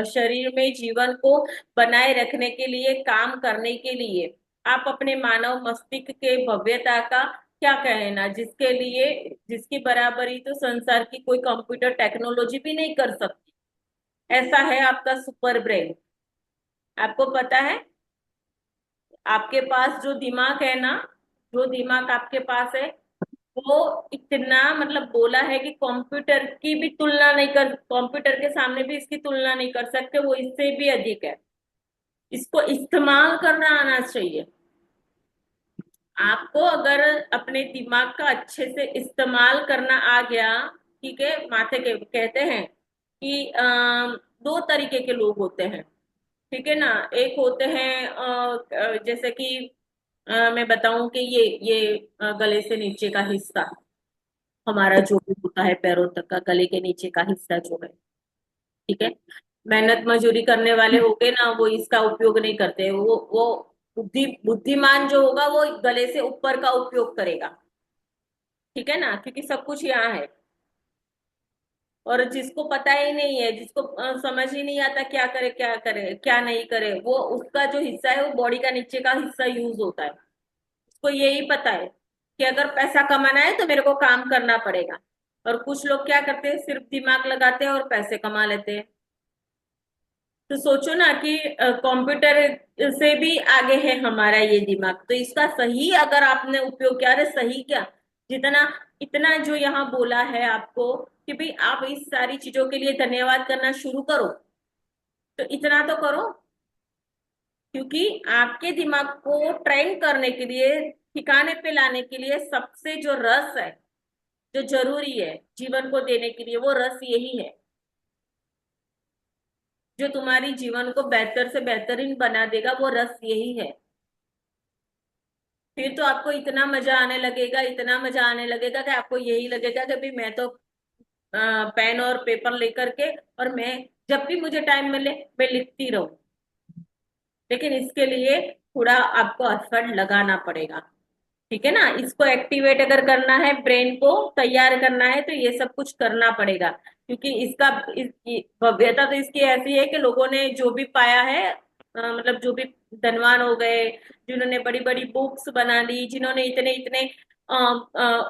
शरीर में जीवन को बनाए रखने के लिए, काम करने के लिए। आप अपने मानव मस्तिष्क के भव्यता का क्या कहना, जिसके लिए जिसकी बराबरी तो संसार की कोई कंप्यूटर टेक्नोलॉजी भी नहीं कर सकती। ऐसा है आपका सुपर ब्रेन। आपको पता है आपके पास जो दिमाग है ना, जो दिमाग आपके पास है वो इतना मतलब बोला है कि कंप्यूटर की भी तुलना नहीं कर, कंप्यूटर के सामने भी इसकी तुलना नहीं कर सकते, वो इससे भी अधिक है। इसको इस्तेमाल करना आना चाहिए। आपको अगर अपने दिमाग का अच्छे से इस्तेमाल करना आ गया, ठीक है, माथे के कहते हैं कि दो तरीके के लोग होते हैं, ठीक है ना। एक होते हैं जैसे कि मैं बताऊं कि ये गले से नीचे का हिस्सा हमारा जो भी होता है, पैरों तक का गले के नीचे का हिस्सा जो है, ठीक है, मेहनत मजूरी करने वाले हो गए ना, वो इसका उपयोग नहीं करते, वो बुद्धिमान जो होगा वो गले से ऊपर का उपयोग करेगा, ठीक है ना, क्योंकि सब कुछ यहाँ है। और जिसको पता ही नहीं है, जिसको समझ ही नहीं आता क्या करे क्या करे क्या नहीं करे, वो उसका जो हिस्सा है वो बॉडी का नीचे का हिस्सा यूज होता है। उसको यही पता है कि अगर पैसा कमाना है तो मेरे को काम करना पड़ेगा। और कुछ लोग क्या करते हैं, सिर्फ दिमाग लगाते हैं और पैसे कमा लेते हैं। तो सोचो ना कि कंप्यूटर से भी आगे है हमारा ये दिमाग, तो इसका सही अगर आपने उपयोग किया, अरे सही क्या, जितना इतना जो यहाँ बोला है आपको कि भाई आप इस सारी चीजों के लिए धन्यवाद करना शुरू करो, तो इतना तो करो। क्योंकि आपके दिमाग को ट्रेन करने के लिए, ठिकाने पे लाने के लिए सबसे जो रस है, जो जरूरी है जीवन को देने के लिए, वो रस यही है। जो तुम्हारी जीवन को बेहतर से बेहतरीन बना देगा, वो रस यही है। फिर तो आपको इतना मजा आने लगेगा, इतना मजा आने लगेगा कि आपको यही लगेगा कि भाई मैं तो पेन और पेपर लेकर के, और मैं जब भी मुझे टाइम मिले मैं लिखती रहूं। लेकिन इसके लिए थोड़ा आपको एफर्ट लगाना पड़ेगा। ठीक है ना, इसको एक्टिवेट अगर करना है, ब्रेन को तैयार करना है, तो ये सब कुछ करना पड़ेगा। क्योंकि भव्यता तो इसकी ऐसी है कि लोगों ने जो भी पाया है, मतलब जो भी धनवान हो गए, जिन्होंने बड़ी बड़ी बुक्स बना ली, जिन्होंने इतने इतने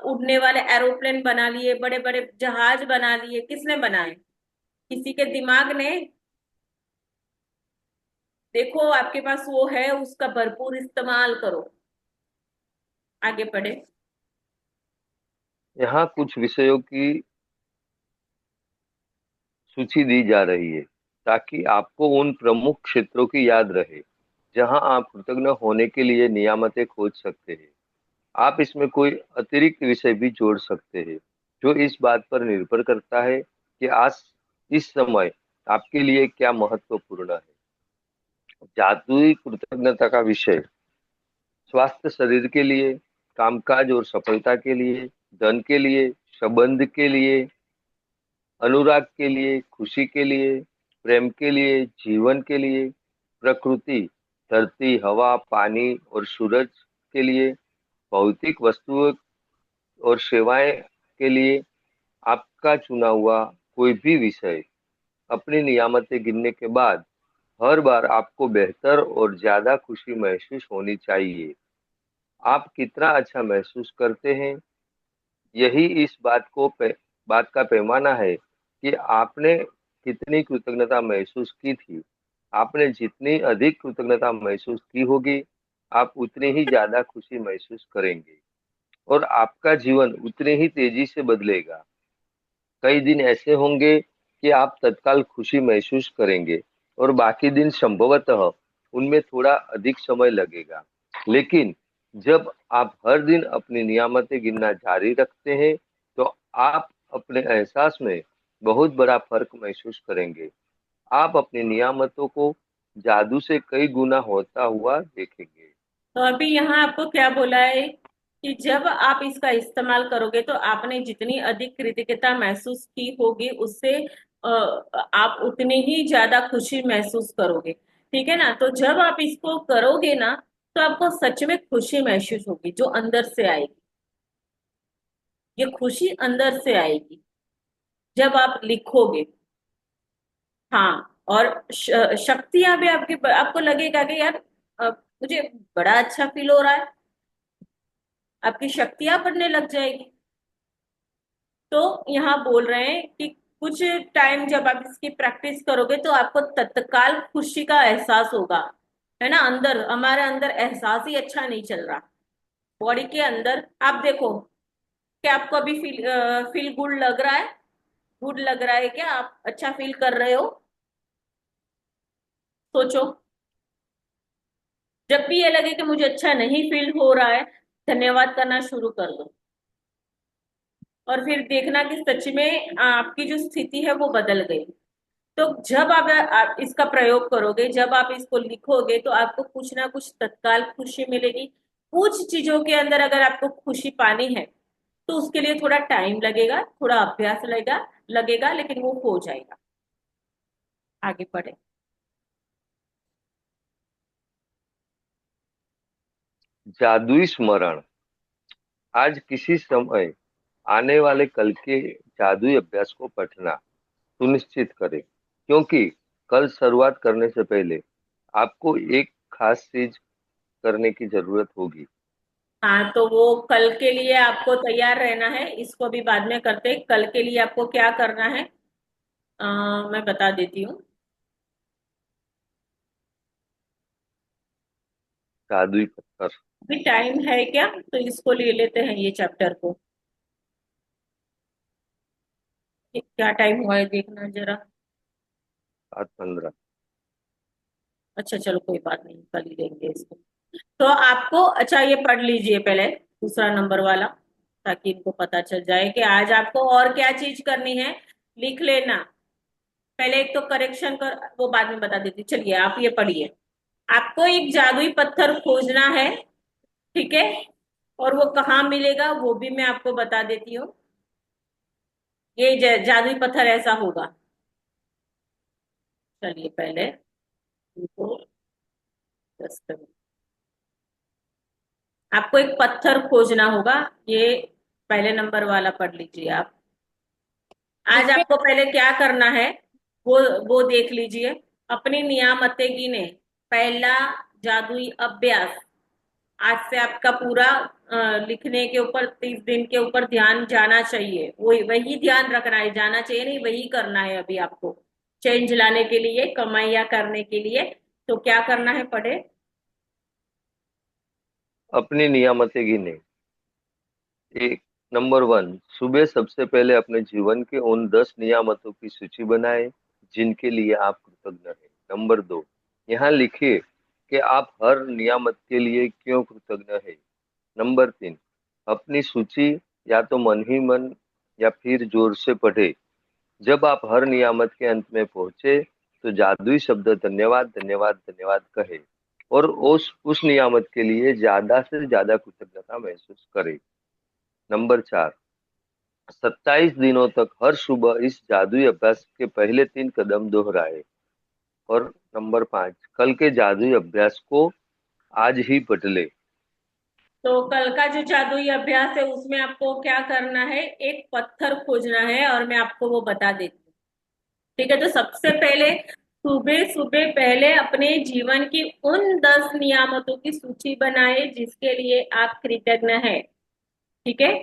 उड़ने वाले एरोप्लेन बना लिए, बड़े बड़े जहाज बना लिए, किसने बनाए? किसी के दिमाग ने। देखो आपके पास वो है, उसका भरपूर इस्तेमाल करो। आगे बढ़े। यहाँ कुछ विषयों की सूची दी जा रही है ताकि आपको उन प्रमुख क्षेत्रों की याद रहे जहां आप कृतज्ञ होने के लिए नियामतें खोज सकते हैं। आप इसमें कोई अतिरिक्त विषय भी जोड़ सकते हैं, जो इस बात पर निर्भर करता है कि आज इस समय आपके लिए क्या महत्वपूर्ण है। जादुई कृतज्ञता का विषय: स्वास्थ्य शरीर के लिए, कामकाज और सफलता के लिए, धन के लिए, संबंध के लिए, अनुराग के लिए, खुशी के लिए, प्रेम के लिए, जीवन के लिए, प्रकृति, धरती, हवा, पानी और सूरज के लिए, भौतिक वस्तुओं और सेवाएं के लिए। आपका चुना हुआ कोई भी विषय अपनी नियामतें गिनने के बाद हर बार आपको बेहतर और ज्यादा खुशी महसूस होनी चाहिए। आप कितना अच्छा महसूस करते हैं, यही इस बात का पैमाना है कि आपने कितनी कृतज्ञता महसूस की थी। आपने जितनी अधिक कृतज्ञता महसूस की होगी, आप उतनी ही ज्यादा खुशी महसूस करेंगे और आपका जीवन उतनी ही तेजी से बदलेगा। कई दिन ऐसे होंगे कि आप तत्काल खुशी महसूस करेंगे और बाकी दिन संभवतः उनमें थोड़ा अधिक समय लगेगा। लेकिन जब आप हर दिन अपनी नियामतें गिनना जारी रखते हैं, तो आप अपने एहसास में बहुत बड़ा फर्क महसूस करेंगे। आप अपनी नियामतों को जादू से कई गुना होता हुआ देखेंगे। तो अभी यहाँ आपको क्या बोला है कि जब आप इसका इस्तेमाल करोगे तो आपने जितनी अधिक कृतज्ञता महसूस की होगी, उससे आप उतनी ही ज्यादा खुशी महसूस करोगे। ठीक है ना, तो जब आप इसको करोगे ना, तो आपको सच में खुशी महसूस होगी, जो अंदर से आएगी। ये खुशी अंदर से आएगी जब आप लिखोगे। हाँ, और शक्तियां भी आपको लगेगा कि यार, मुझे बड़ा अच्छा फील हो रहा है। आपकी शक्तियां बढ़ने लग जाएगी। तो यहाँ बोल रहे हैं कि कुछ टाइम जब आप इसकी प्रैक्टिस करोगे, तो आपको तत्काल खुशी का एहसास होगा। है ना, अंदर, हमारे अंदर एहसास ही अच्छा नहीं चल रहा। बॉडी के अंदर आप देखो कि आपको अभी फील गुड लग रहा है। गुड लग रहा है क्या? आप अच्छा फील कर रहे हो? सोचो। जब भी ये लगे कि मुझे अच्छा नहीं फील हो रहा है, धन्यवाद करना शुरू कर दो। और फिर देखना कि सच में आपकी जो स्थिति है वो बदल गई। तो जब आप इसका प्रयोग करोगे, जब आप इसको लिखोगे, तो आपको कुछ ना कुछ तत्काल खुशी मिलेगी। कुछ चीजों के अंदर अगर आपको खुशी पानी है, तो उसके लिए थोड़ा टाइम लगेगा, थोड़ा अभ्यास लगेगा लगेगा, लेकिन वो हो जाएगा। आगे बढ़े। जादुई स्मरण: आज किसी समय आने वाले कल के जादुई अभ्यास को पढ़ना सुनिश्चित करें, क्योंकि कल शुरुआत करने से पहले आपको एक खास चीज करने की जरूरत होगी। हाँ, तो वो कल के लिए आपको तैयार रहना है। इसको भी बाद में करते हैं। कल के लिए आपको क्या करना है, मैं बता देती हूँ। जादुई पत्थर। अभी टाइम है क्या? तो इसको ले लेते हैं, ये चैप्टर को। क्या टाइम हुआ है देखना जरा। 7:15। अच्छा चलो, कोई बात नहीं, कल ही देंगे इसको। तो आपको, अच्छा ये पढ़ लीजिए पहले, दूसरा नंबर वाला, ताकि इनको पता चल जाए कि आज आपको और क्या चीज करनी है। लिख लेना। पहले एक तो करेक्शन कर, वो बाद में बता देती, चलिए आप ये पढ़िए। आपको एक जादुई पत्थर खोजना है, ठीक है, और वो कहाँ मिलेगा वो भी मैं आपको बता देती हूँ। ये जादुई पत्थर ऐसा होगा, चलिए पहले इनको just आपको एक पत्थर खोजना होगा। ये पहले नंबर वाला पढ़ लीजिए आप। आज इसमें आपको पहले क्या करना है वो वो देख लीजिए। अपनी नियामतें गिने, पहला जादुई अभ्यास। आज से आपका पूरा लिखने के ऊपर 30 दिन के ऊपर ध्यान जाना चाहिए, वही वही ध्यान रखना है, जाना चाहिए नहीं, वही करना है अभी आपको, चेंज लाने के लिए, कमाइया करने के लिए। तो क्या करना है, पढ़े। अपनी नियामतें गिने। एक, नंबर 1, सुबह सबसे पहले अपने जीवन के उन 10 नियामतों की सूची बनाएं जिनके लिए आप कृतज्ञ हैं। नंबर 2, यहाँ लिखिए कि आप हर नियामत के लिए क्यों कृतज्ञ हैं। नंबर 3, अपनी सूची या तो मन ही मन या फिर जोर से पढ़े। जब आप हर नियामत के अंत में पहुंचे तो जादुई शब्द धन्यवाद धन्यवाद धन्यवाद कहे और उस नियामत के लिए ज्यादा से ज्यादा कृतज्ञता महसूस करें। नंबर 4, 27 दिनों तक हर सुबह इस जादुई अभ्यास के पहले 3 कदम दोहराए। और नंबर 5, कल के जादुई अभ्यास को आज ही बदले। तो कल का जो जादुई अभ्यास है उसमें आपको क्या करना है, एक पत्थर खोजना है, और मैं आपको वो बता देती हूँ। ठीक है, तो सबसे पहले सुबह सुबह पहले अपने जीवन की उन 10 नियामतों की सूची बनाए जिसके लिए आप कृतज्ञ हैं। ठीक है,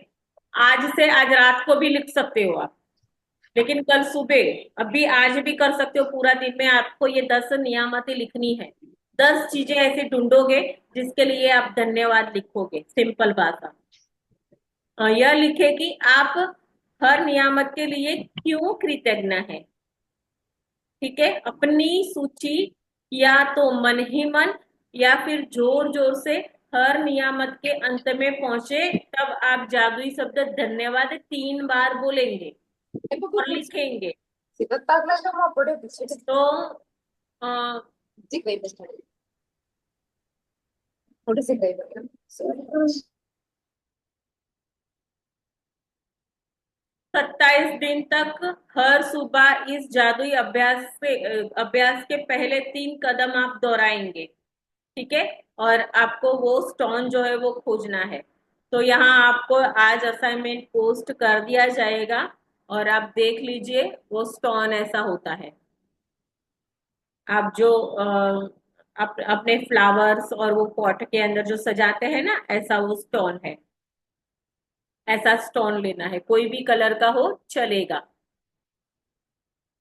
आज से, आज रात को भी लिख सकते हो आप, लेकिन कल सुबह, अभी आज भी कर सकते हो, पूरा दिन में आपको ये 10 नियामतें लिखनी है। 10 चीजें ऐसे ढूंढोगे जिसके लिए आप धन्यवाद लिखोगे, सिंपल भाषा। यह लिखे कि आप हर नियामत के लिए क्यों कृतज्ञ हैं। ठीक है, अपनी सूची या तो मन ही मन या फिर जोर जोर से हर नियामत के अंत में पहुंचे, तब आप जादुई शब्द धन्यवाद 3 बार बोलेंगे और लिखेंगे। तो अ, थोड़े से गए 27 दिन तक हर सुबह इस जादुई अभ्यास के पहले 3 कदम आप दोहराएंगे। ठीक है, और आपको वो स्टोन जो है वो खोजना है। तो यहाँ आपको आज असाइनमेंट पोस्ट कर दिया जाएगा, और आप देख लीजिए वो स्टोन ऐसा होता है। आप जो अपने फ्लावर्स और वो पॉट के अंदर जो सजाते हैं ना, ऐसा वो स्टोन है। ऐसा स्टोन लेना है, कोई भी कलर का हो चलेगा।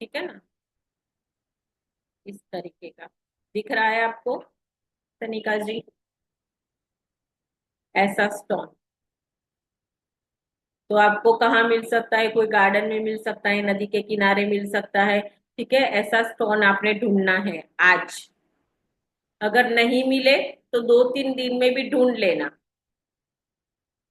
ठीक है ना, इस तरीके का दिख रहा है आपको तनिका जी, ऐसा स्टोन। तो आपको कहाँ मिल सकता है, कोई गार्डन में मिल सकता है, नदी के किनारे मिल सकता है। ठीक है, ऐसा स्टोन आपने ढूंढना है आज। अगर नहीं मिले तो 2-3 दिन में भी ढूंढ लेना।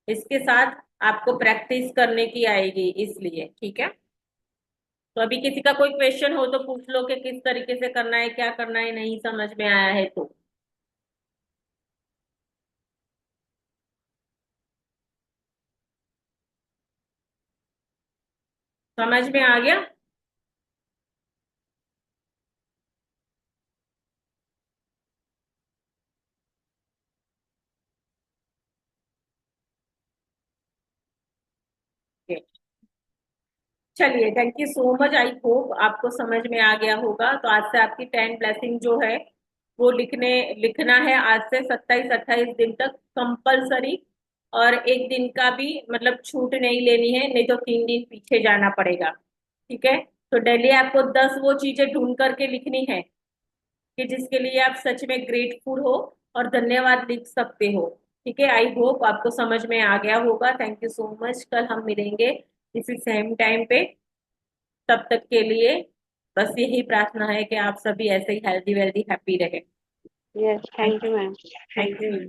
इसके साथ आपको प्रैक्टिस करने की आएगी, इसलिए। ठीक है, तो अभी किसी का कोई क्वेश्चन हो तो पूछ लो कि किस तरीके से करना है, क्या करना है, नहीं समझ में आया है तो। समझ में आ गया। चलिए, thank you so much. I hope आपको समझ में आ गया होगा। तो आज से आपकी 10 ब्लेसिंग जो है वो लिखना है आज से 27-28 दिन तक कंपलसरी। और एक दिन का भी मतलब छूट नहीं लेनी है, नहीं तो 3 दिन पीछे जाना पड़ेगा। ठीक है, तो डेली आपको 10 वो चीजें ढूंढ करके लिखनी है कि जिसके लिए आप सच में ग्रेटफुल हो और धन्यवाद लिख सकते हो। ठीक है, आई होप आपको समझ में आ गया होगा। Thank you so much. कल हम मिलेंगे इसी सेम टाइम पे। तब तक के लिए बस यही प्रार्थना है कि आप सभी ऐसे ही हेल्दी वेल्दी हैप्पी रहे। Yes, thank you ma'am. Thank you.